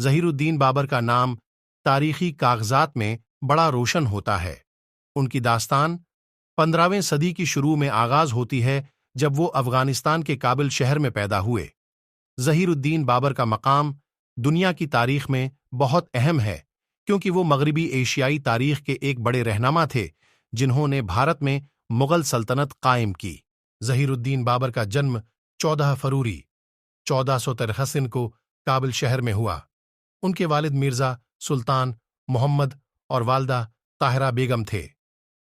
ظہیر الدین بابر کا نام تاریخی کاغذات میں بڑا روشن ہوتا ہے۔ ان کی داستان 15ویں صدی کی شروع میں آغاز ہوتی ہے جب وہ افغانستان کے کابل شہر میں پیدا ہوئے۔ ظہیر الدین بابر کا مقام دنیا کی تاریخ میں بہت اہم ہے کیونکہ وہ مغربی ایشیائی تاریخ کے ایک بڑے رہنما تھے جنہوں نے بھارت میں مغل سلطنت قائم کی۔ ظہیر الدین بابر کا جنم 14 فروری 1463 کو کابل شہر میں ہوا۔ ان کے والد مرزا سلطان محمد اور والدہ طاہرہ بیگم تھے۔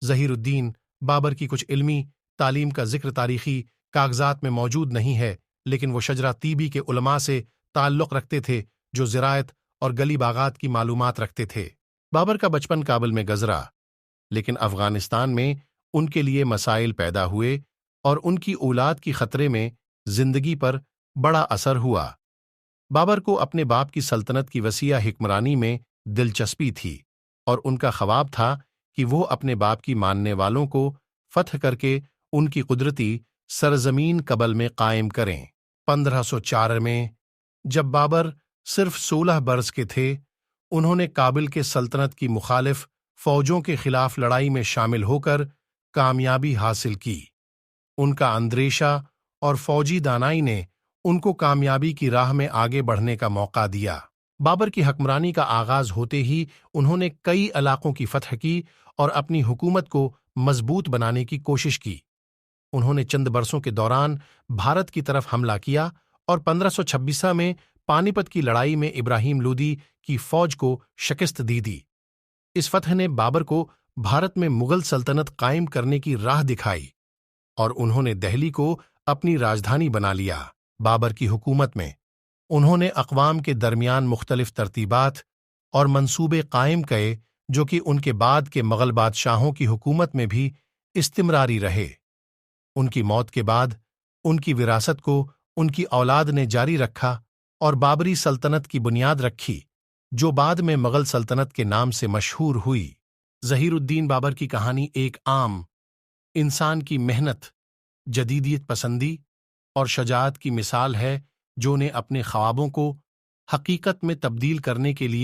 ظہیر الدین بابر کی کچھ علمی تعلیم کا ذکر تاریخی کاغذات میں موجود نہیں ہے، لیکن وہ شجرہ طیبی کے علماء سے تعلق رکھتے تھے جو زراعت اور گلی باغات کی معلومات رکھتے تھے۔ بابر کا بچپن کابل میں گزرا، لیکن افغانستان میں ان کے لیے مسائل پیدا ہوئے اور ان کی اولاد کی خطرے میں زندگی پر بڑا اثر ہوا۔ بابر کو اپنے باپ کی سلطنت کی وسیع حکمرانی میں دلچسپی تھی اور ان کا خواب تھا کہ وہ اپنے باپ کی ماننے والوں کو فتح کر کے ان کی قدرتی سرزمین کابل میں قائم کریں۔ 1504 میں جب بابر صرف 16 برس کے تھے، انہوں نے کابل کے سلطنت کی مخالف فوجوں کے خلاف لڑائی میں شامل ہو کر کامیابی حاصل کی۔ ان کا اندیشہ اور فوجی دانائی نے ان کو کامیابی کی راہ میں آگے بڑھنے کا موقع دیا۔ بابر کی حکمرانی کا آغاز ہوتے ہی انہوں نے کئی علاقوں کی فتح کی اور اپنی حکومت کو مضبوط بنانے کی کوشش کی۔ انہوں نے چند برسوں کے دوران بھارت کی طرف حملہ کیا اور 1526 میں پانی پت کی لڑائی میں ابراہیم لودھی کی فوج کو شکست دی۔ اس فتح نے بابر کو بھارت میں مغل سلطنت قائم کرنے کی راہ دکھائی اور انہوں نے دہلی کو اپنی راجدھانی بنا لیا۔ بابر کی حکومت میں انہوں نے اقوام کے درمیان مختلف ترتیبات اور منصوبے قائم کیے جو کہ ان کے بعد کے مغل بادشاہوں کی حکومت میں بھی استمراری رہے۔ ان کی موت کے بعد ان کی وراثت کو ان کی اولاد نے جاری رکھا اور بابری سلطنت کی بنیاد رکھی جو بعد میں مغل سلطنت کے نام سے مشہور ہوئی۔ ظہیر الدین بابر کی کہانی ایک عام انسان کی محنت، جدیدیت پسندی اور شجاعت کی مثال ہے جو نے اپنے خوابوں کو حقیقت میں تبدیل کرنے کے لیے